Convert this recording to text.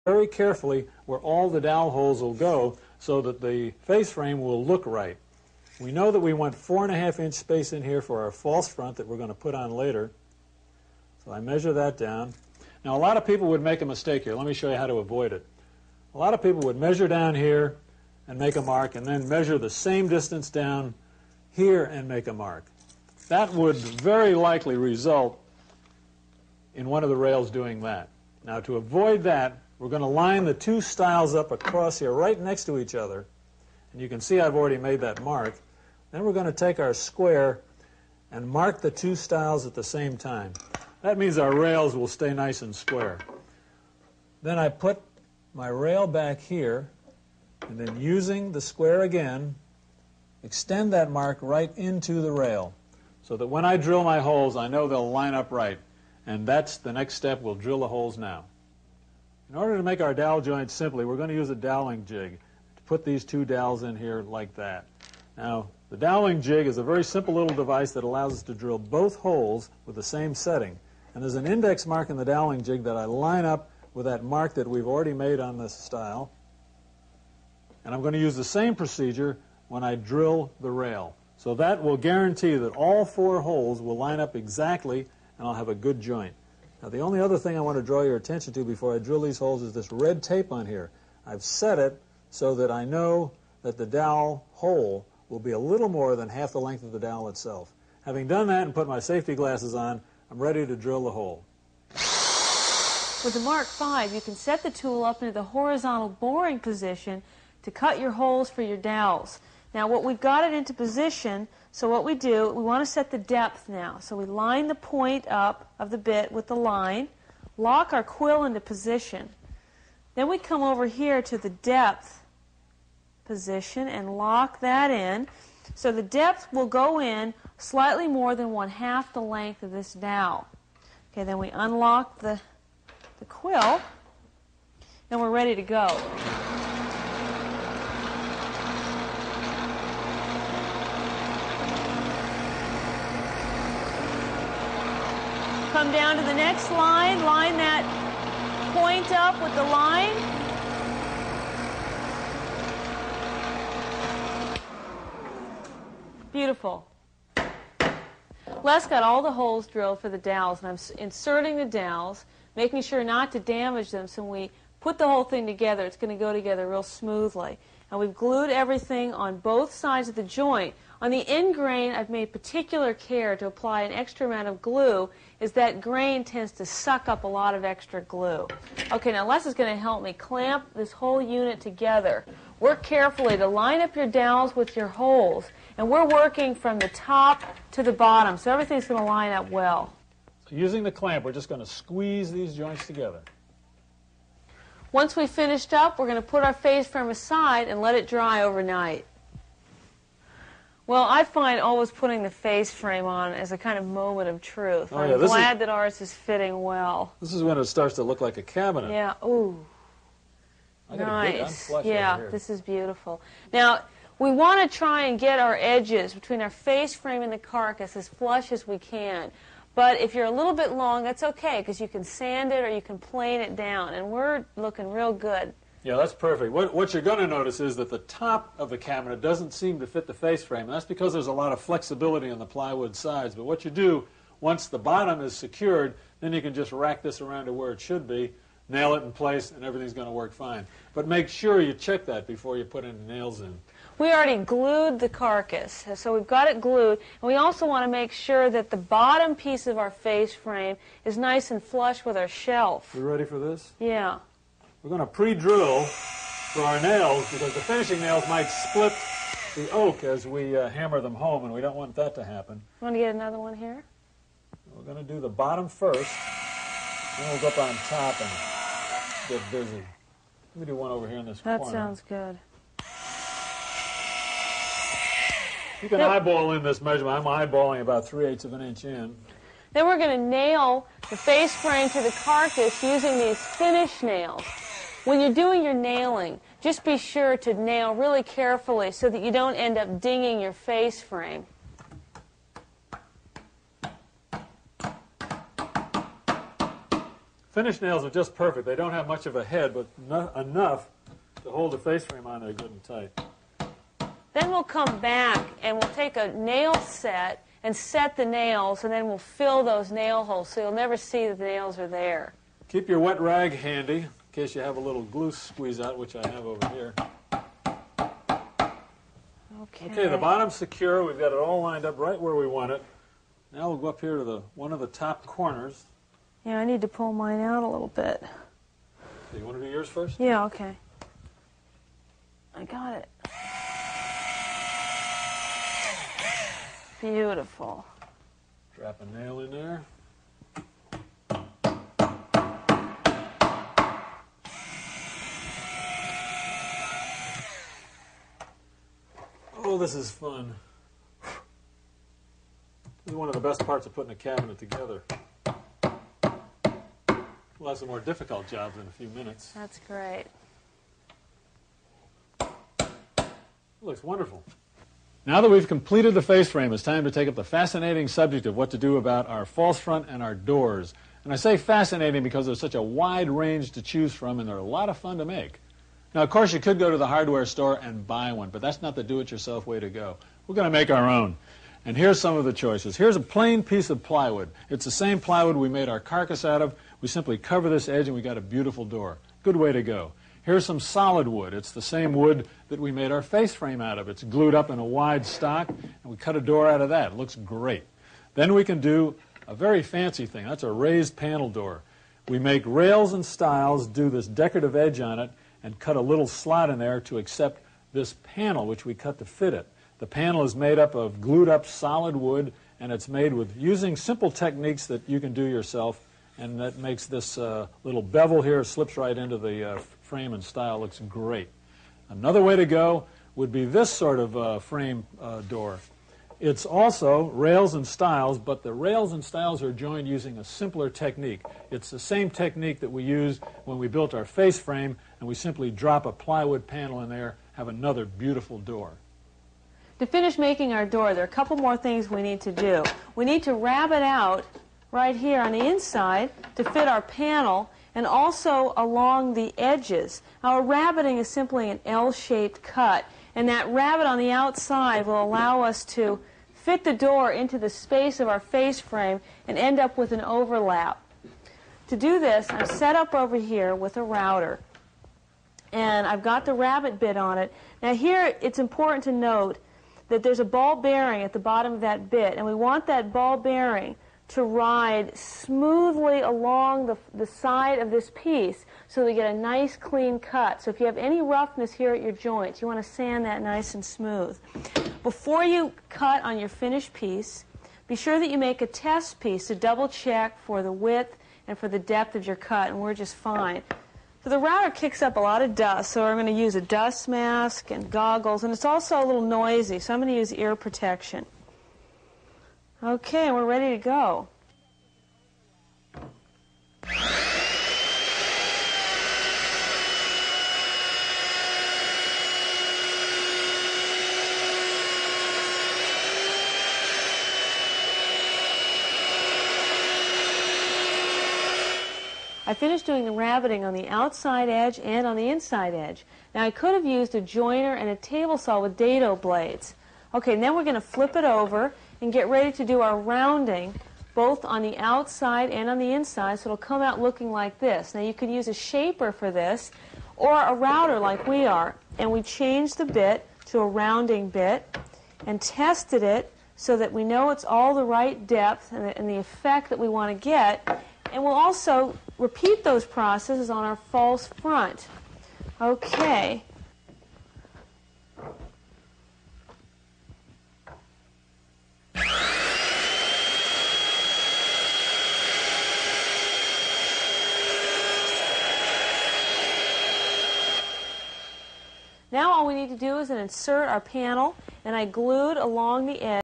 very carefully where all the dowel holes will go so that the face frame will look right. We know that we want 4.5-inch space in here for our false front that we're going to put on later. So I measure that down. Now, a lot of people would make a mistake here. Let me show you how to avoid it. A lot of people would measure down here and make a mark, and then measure the same distance down here and make a mark. That would very likely result in one of the rails doing that. Now, to avoid that, we're going to line the two stiles up across here right next to each other. And you can see I've already made that mark. Then we're going to take our square and mark the two stiles at the same time. That means our rails will stay nice and square. Then I put my rail back here, and then using the square again, extend that mark right into the rail so that when I drill my holes, I know they'll line up right. And that's the next step. We'll drill the holes now. In order to make our dowel joint simply, we're going to use a doweling jig to put these two dowels in here like that. Now, the doweling jig is a very simple little device that allows us to drill both holes with the same setting. And there's an index mark in the doweling jig that I line up with that mark that we've already made on this stile. And I'm going to use the same procedure when I drill the rail. So that will guarantee that all 4 holes will line up exactly, and I'll have a good joint. Now, the only other thing I want to draw your attention to before I drill these holes is this red tape on here. I've set it so that I know that the dowel hole will be a little more than half the length of the dowel itself. Having done that and put my safety glasses on, I'm ready to drill the hole. With the Mark V, you can set the tool up into the horizontal boring position to cut your holes for your dowels. Now, we've got it into position, so what we do, we want to set the depth now. So we line the point up of the bit with the line, lock our quill into position. Then we come over here to the depth position and lock that in. So the depth will go in slightly more than 1/2 the length of this dowel. Okay, then we unlock the quill, and we're ready to go. Come down to the next line, line that point up with the line. Beautiful. Les got all the holes drilled for the dowels, and I'm inserting the dowels, making sure not to damage them, so when we put the whole thing together, it's going to go together real smoothly. And we've glued everything on both sides of the joint. On the end grain, I've made particular care to apply an extra amount of glue, as that grain tends to suck up a lot of extra glue. Okay, now Les is going to help me clamp this whole unit together. Work carefully to line up your dowels with your holes, and we're working from the top to the bottom, so everything's going to line up well. So using the clamp, we're just going to squeeze these joints together. Once we've finished up, we're going to put our face frame aside and let it dry overnight. Well, I find always putting the face frame on as a kind of moment of truth. I'm glad that ours is fitting well. This is when it starts to look like a cabinet. Yeah, ooh. Nice. Yeah, this is beautiful. Now, we want to try and get our edges between our face frame and the carcass as flush as we can. But if you're a little bit long, that's okay, because you can sand it or you can plane it down, and we're looking real good. Yeah, that's perfect. What you're going to notice is that the top of the cabinet doesn't seem to fit the face frame, and that's because there's a lot of flexibility on the plywood sides. But what you do, once the bottom is secured, then you can just rack this around to where it should be, nail it in place, and everything's going to work fine. But make sure you check that before you put any nails in. We already glued the carcass, so we've got it glued. And we also want to make sure that the bottom piece of our face frame is nice and flush with our shelf. You ready for this? Yeah. We're going to pre-drill for our nails because the finishing nails might split the oak as we hammer them home, and we don't want that to happen. You want to get another one here? We're going to do the bottom first, then we'll go up on top and get busy. Let me do one over here in this corner. That sounds good. You can eyeball in this measurement. I'm eyeballing about 3/8 of an inch in. Then we're going to nail the face frame to the carcass using these finish nails. When you're doing your nailing, just be sure to nail really carefully so that you don't end up dinging your face frame. Finish nails are just perfect. They don't have much of a head, but enough to hold the face frame on there good and tight. Then we'll come back and we'll take a nail set and set the nails, and then we'll fill those nail holes so you'll never see that the nails are there. Keep your wet rag handy in case you have a little glue squeeze out, which I have over here. Okay, the bottom's secure. We've got it all lined up right where we want it. Now we'll go up here to one of the top corners. Yeah, I need to pull mine out a little bit. So you want to do yours first? Yeah, okay. I got it. Beautiful. Drop a nail in there. Oh, this is fun. This is one of the best parts of putting a cabinet together. We'll have some more difficult jobs in a few minutes. That's great. It looks wonderful. Now that we've completed the face frame, it's time to take up the fascinating subject of what to do about our false front and our doors. And I say fascinating because there's such a wide range to choose from, and they're a lot of fun to make. Now, of course, you could go to the hardware store and buy one, but that's not the do-it-yourself way to go. We're going to make our own. And here's some of the choices. Here's a plain piece of plywood. It's the same plywood we made our carcass out of. We simply cover this edge and we got a beautiful door. Good way to go. Here's some solid wood. It's the same wood that we made our face frame out of. It's glued up in a wide stock, and we cut a door out of that. It looks great. Then we can do a very fancy thing. That's a raised panel door. We make rails and stiles, do this decorative edge on it, and cut a little slot in there to accept this panel, which we cut to fit it. The panel is made up of glued up solid wood, and it's made with using simple techniques that you can do yourself, and that makes this little bevel here, slips right into the frame and style. Looks great. Another way to go would be this sort of frame door. It's also rails and stiles, but the rails and stiles are joined using a simpler technique. It's the same technique that we used when we built our face frame, and we simply drop a plywood panel in there, have another beautiful door. To finish making our door, there are a couple more things we need to do. We need to rabbet out right here on the inside to fit our panel, and also along the edges. Our rabbeting is simply an L-shaped cut, and that rabbet on the outside will allow us to fit the door into the space of our face frame and end up with an overlap. To do this, I'm set up over here with a router, and I've got the rabbet bit on it. Now here it's important to note that there's a ball bearing at the bottom of that bit, and we want that ball bearing to ride smoothly along the side of this piece so we get a nice clean cut. So if you have any roughness here at your joints, you want to sand that nice and smooth. Before you cut on your finished piece, be sure that you make a test piece to double check for the width and for the depth of your cut, and we're just fine. So the router kicks up a lot of dust, so I'm going to use a dust mask and goggles, and it's also a little noisy, so I'm going to use ear protection. Okay, we're ready to go. I finished doing the rabbeting on the outside edge and on the inside edge. Now I could have used a joiner and a table saw with dado blades. Okay, and then we're going to flip it over and get ready to do our rounding both on the outside and on the inside, so it'll come out looking like this. Now you could use a shaper for this or a router like we are, and we changed the bit to a rounding bit and tested it so that we know it's all the right depth and the effect that we want to get. And we'll also repeat those processes on our false front. Okay. Now all we need to do is insert our panel, and I glued along the edge